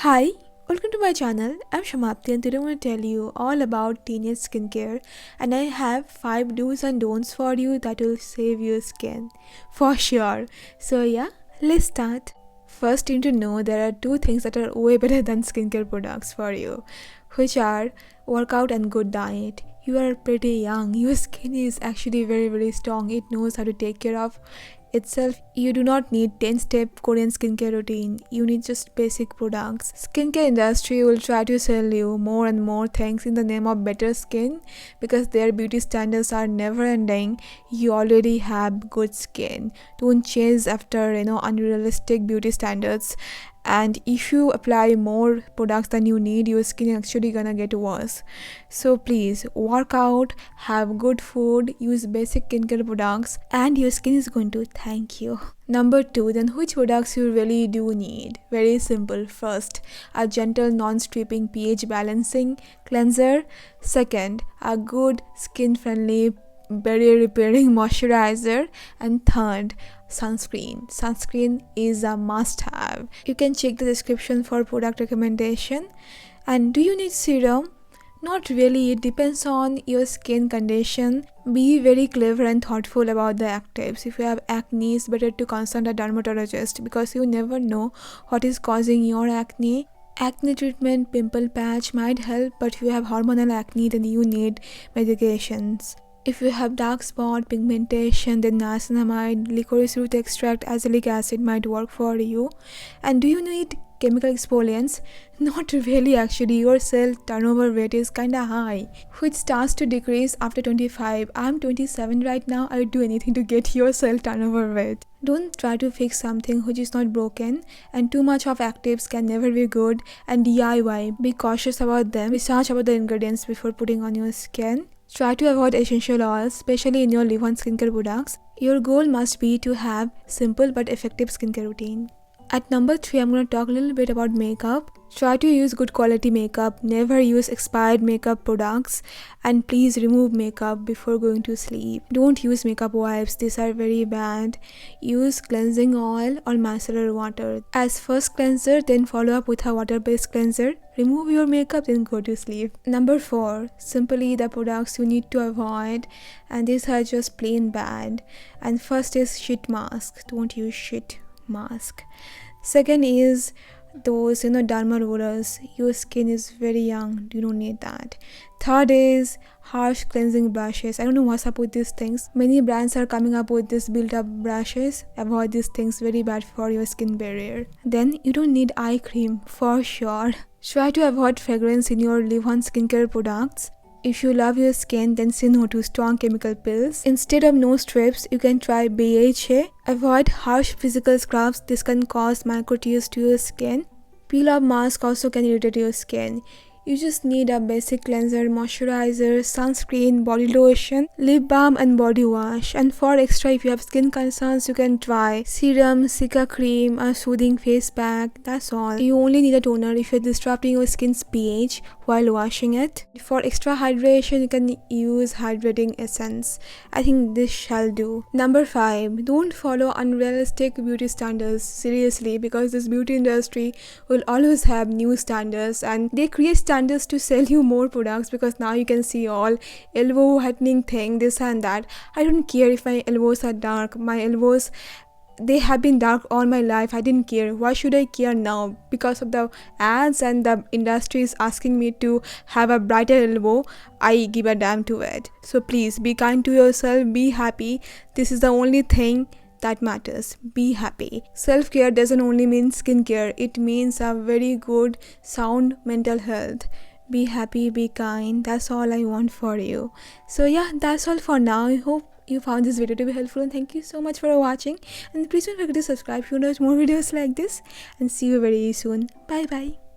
Hi, welcome to my channel. I'm Shamapti and today I'm going to tell you all about teenage skincare, and I have 5 do's and don'ts for you that will save your skin for sure. So yeah, let's start. First, you need to know there are 2 things that are way better than skincare products for you, which are workout and good diet. You are pretty young. Your skin is actually very strong. It knows how to take care of itself. You do not need 10-step Korean skincare routine. You need just basic products. Skincare industry will try to sell you more and more things in the name of better skin because their beauty standards are never ending. You already have good skin. Don't chase after unrealistic beauty standards, and if you apply more products than you need, your skin is actually gonna get worse. So please work out, have good food, use basic skincare products, and your skin is going to thank you. Number 2, then which products you really do need? Very simple. First, a gentle non-stripping pH balancing cleanser. Second, a good skin friendly barrier repairing moisturizer. And third, sunscreen is a must have. You can check the description for product recommendation. And do you need serum? Not really, it depends on your skin condition. Be very clever and thoughtful about the actives. If you have acne, it's better to consult a dermatologist because you never know what is causing your acne. Acne treatment, pimple patch might help, but if you have hormonal acne, then you need medications. If you have dark spot, pigmentation, then niacinamide, licorice root extract, azelaic acid might work for you. And do you need chemical exfoliants? Not really actually. Your cell turnover rate is kinda high, which starts to decrease after 25. I'm 27 right now. I would do anything to get your cell turnover rate. Don't try to fix something which is not broken, and too much of actives can never be good. And DIY, be cautious about them. Research about the ingredients before putting on your skin. Try to avoid essential oils, especially in your leave-on skincare products. Your goal must be to have simple but effective skincare routine. At number 3, I'm going to talk a little bit about makeup. Try to use good quality makeup. Never use expired makeup products, and please remove makeup before going to sleep. Don't use makeup wipes. These are very bad. Use cleansing oil or micellar water as first cleanser, then follow up with a water-based cleanser. Remove your makeup, then go to sleep. Number 4, simply the products you need to avoid, and these are just plain bad. And first is sheet mask. Don't use sheet mask. Second is those derma rollers. Your skin is very young, you don't need that. Third is harsh cleansing brushes. I don't know what's up with these things. Many brands are coming up with this built up brushes. Avoid these things, very bad for your skin barrier. Then you don't need eye cream for sure. Try to avoid fragrance in your leave-on skincare products. If you love your skin, then say no to strong chemical pills. Instead of nose strips, you can try BHA. Avoid harsh physical scrubs. This can cause micro tears to your skin. Peel off mask also can irritate your skin. You just need a basic cleanser, moisturizer, sunscreen, body lotion, lip balm and body wash. And for extra, if you have skin concerns, you can try serum, Cica cream, a soothing face pack. That's all. You only need a toner if you're disrupting your skin's pH while washing it. For extra hydration, you can use hydrating essence. I think this shall do. Number 5, don't follow unrealistic beauty standards. Seriously, because this beauty industry will always have new standards, and they create standards to sell you more products because now you can see all elbow whitening thing, this and that. I don't care if my elbows are dark. My elbows, they have been dark all my life. I didn't care. Why should I care now? Because of the ads and the industry is asking me to have a brighter elbow, I give a damn to it. So please be kind to yourself, be happy. This is the only thing that matters. Be happy. Self-care doesn't only mean skincare. It means a very good, sound mental health. Be happy, be kind. That's all I want for you. So yeah, that's all for now. I hope you found this video to be helpful, and thank you so much for watching. And please don't forget to subscribe if you want to watch more videos like this. And see you very soon. Bye bye.